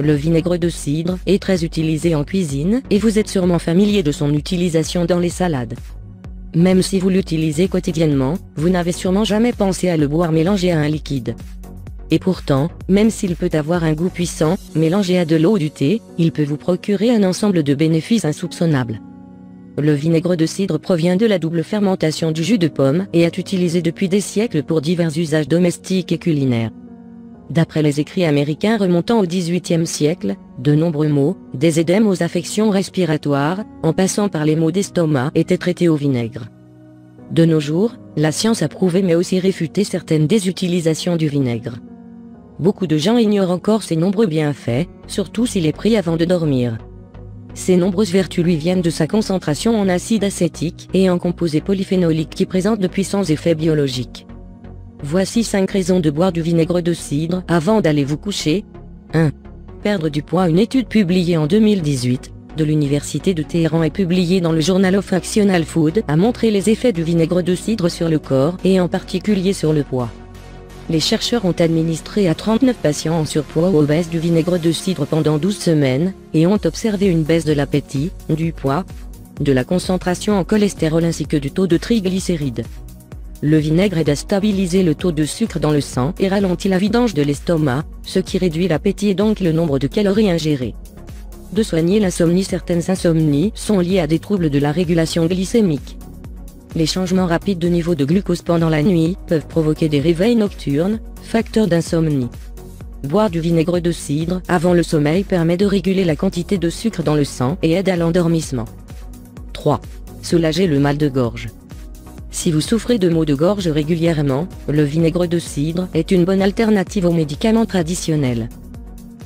Le vinaigre de cidre est très utilisé en cuisine et vous êtes sûrement familier de son utilisation dans les salades. Même si vous l'utilisez quotidiennement, vous n'avez sûrement jamais pensé à le boire mélangé à un liquide. Et pourtant, même s'il peut avoir un goût puissant, mélangé à de l'eau ou du thé, il peut vous procurer un ensemble de bénéfices insoupçonnables. Le vinaigre de cidre provient de la double fermentation du jus de pomme et est utilisé depuis des siècles pour divers usages domestiques et culinaires. D'après les écrits américains remontant au XVIIIe siècle, de nombreux maux, des œdèmes aux affections respiratoires, en passant par les maux d'estomac, étaient traités au vinaigre. De nos jours, la science a prouvé mais aussi réfuté certaines des utilisations du vinaigre. Beaucoup de gens ignorent encore ses nombreux bienfaits, surtout s'il est pris avant de dormir. Ces nombreuses vertus lui viennent de sa concentration en acide acétique et en composés polyphénoliques qui présentent de puissants effets biologiques. Voici 5 raisons de boire du vinaigre de cidre avant d'aller vous coucher. 1. Perdre du poids. Une étude publiée en 2018 de l'Université de Téhéran et publiée dans le Journal of Functional Food a montré les effets du vinaigre de cidre sur le corps et en particulier sur le poids. Les chercheurs ont administré à 39 patients en surpoids ou obèses du vinaigre de cidre pendant 12 semaines et ont observé une baisse de l'appétit, du poids, de la concentration en cholestérol ainsi que du taux de triglycérides. Le vinaigre aide à stabiliser le taux de sucre dans le sang et ralentit la vidange de l'estomac, ce qui réduit l'appétit et donc le nombre de calories ingérées. De soigner l'insomnie. Certaines insomnies sont liées à des troubles de la régulation glycémique. Les changements rapides de niveau de glucose pendant la nuit peuvent provoquer des réveils nocturnes, facteurs d'insomnie. Boire du vinaigre de cidre avant le sommeil permet de réguler la quantité de sucre dans le sang et aide à l'endormissement. 3. Soulager le mal de gorge. Si vous souffrez de maux de gorge régulièrement, le vinaigre de cidre est une bonne alternative aux médicaments traditionnels.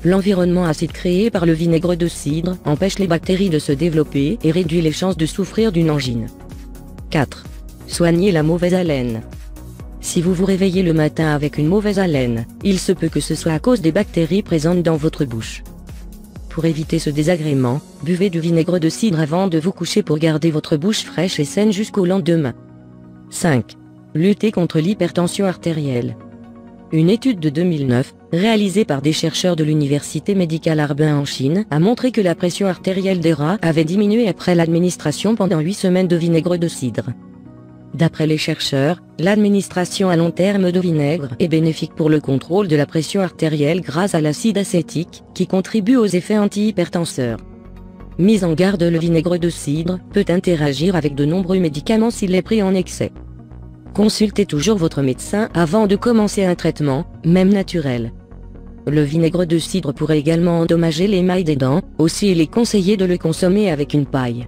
L'environnement acide créé par le vinaigre de cidre empêche les bactéries de se développer et réduit les chances de souffrir d'une angine. 4. Soigner la mauvaise haleine. Si vous vous réveillez le matin avec une mauvaise haleine, il se peut que ce soit à cause des bactéries présentes dans votre bouche. Pour éviter ce désagrément, buvez du vinaigre de cidre avant de vous coucher pour garder votre bouche fraîche et saine jusqu'au lendemain. 5. Lutter contre l'hypertension artérielle. Une étude de 2009, réalisée par des chercheurs de l'université médicale Harbin en Chine, a montré que la pression artérielle des rats avait diminué après l'administration pendant 8 semaines de vinaigre de cidre. D'après les chercheurs, l'administration à long terme de vinaigre est bénéfique pour le contrôle de la pression artérielle grâce à l'acide acétique, qui contribue aux effets antihypertenseurs. Mise en garde, le vinaigre de cidre peut interagir avec de nombreux médicaments s'il est pris en excès. Consultez toujours votre médecin avant de commencer un traitement, même naturel. Le vinaigre de cidre pourrait également endommager l'émail des dents, aussi il est conseillé de le consommer avec une paille.